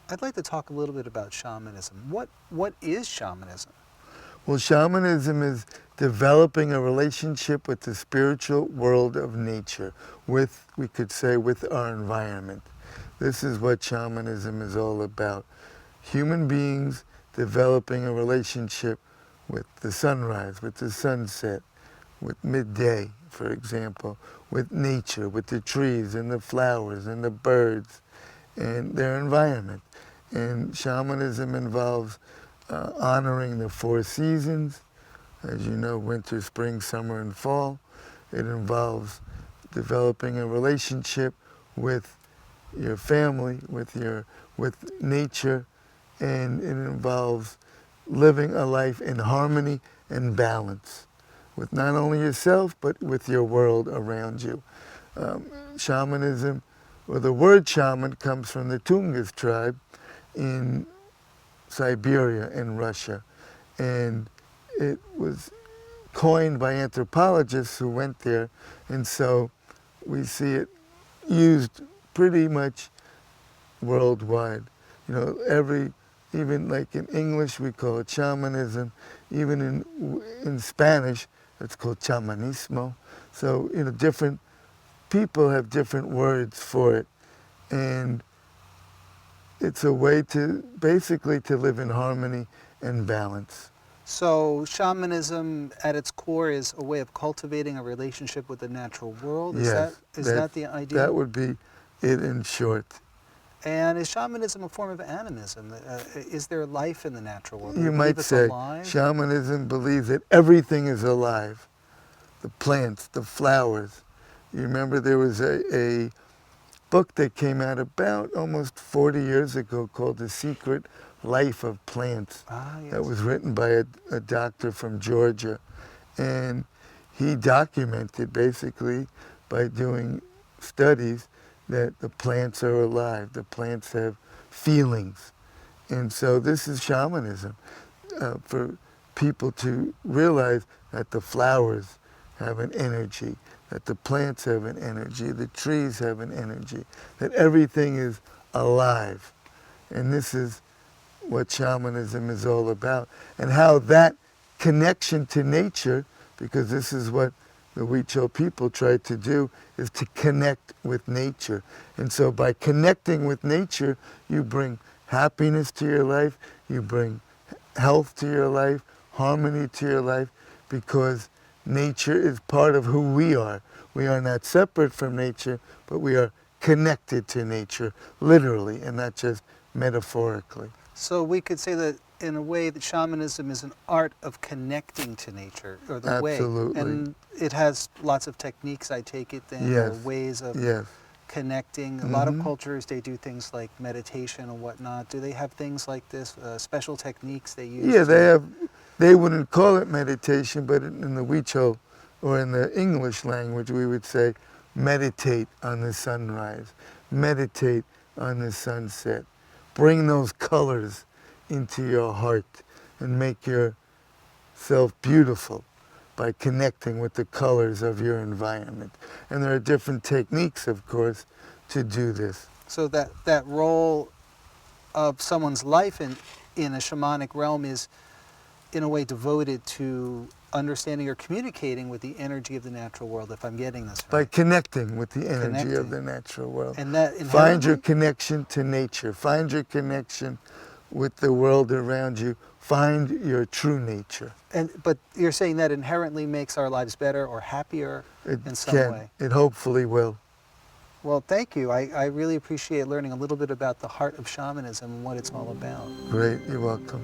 I'd like to talk a little bit about shamanism. What is shamanism? Well, shamanism is developing a relationship with the spiritual world of nature, with, we could say, with our environment. This is what shamanism is all about. Human beings developing a relationship with the sunrise, with the sunset, with midday, for example, with nature, with the trees and the flowers and the birds and their environment. And shamanism involves honoring the four seasons, as you know, winter, spring, summer, and fall. It involves developing a relationship with your family, with nature, and it involves living a life in harmony and balance with not only yourself, but with your world around you. Shamanism, or the word shaman, comes from the Tungus tribe in Siberia in Russia. And it was coined by anthropologists who went there, and so we see it used pretty much worldwide. You know, even like in English we call it shamanism, even in Spanish it's called chamanismo. So, you know, different people have different words for it, and it's a way to basically to live in harmony and balance. So shamanism at its core is a way of cultivating a relationship with the natural world. Yes, Is that the idea? that would be it in short. And is shamanism a form of animism? Is there life in the natural world? Do You you believe might it's say alive? shamanism believes that everything is alive. The plants, the flowers. You remember there was a book that came out about almost 40 years ago called The Secret Life of Plants. Ah, yes. That was written by a doctor from Georgia. And he documented basically by doing studies that the plants are alive, the plants have feelings. And so this is shamanism, for people to realize that the flowers have an energy, that the plants have an energy, the trees have an energy, that everything is alive. And this is what shamanism is all about, and how that connection to nature, because this is what the Huichol people tried to do, is to connect with nature. And so by connecting with nature, you bring happiness to your life, you bring health to your life, harmony to your life, because nature is part of who we are. We are not separate from nature, but we are connected to nature, literally, and not just metaphorically. So we could say that in a way that shamanism is an art of connecting to nature, or the way. Absolutely. And it has lots of techniques, I take it, then, or Yes. ways of Yes. connecting. A lot of cultures, they do things like meditation and whatnot. Do they have things like this, special techniques they use? Yeah, they wouldn't call it meditation, but in the Huichol or in the English language, we would say meditate on the sunrise, meditate on the sunset. Bring those colors into your heart and make yourself beautiful by connecting with the colors of your environment. And there are different techniques, of course, to do this. So that role of someone's life in a shamanic realm is in a way devoted to understanding or communicating with the energy of the natural world, if I'm getting this By right. connecting with the energy Connecting. of the natural world. And that Find your inherently, connection to nature. Find your connection with the world around you. Find your true nature. but you're saying that inherently makes our lives better or happier It in some can. way. It hopefully will. Well, thank you. I really appreciate learning a little bit about the heart of shamanism and what it's all about. Great. You're welcome.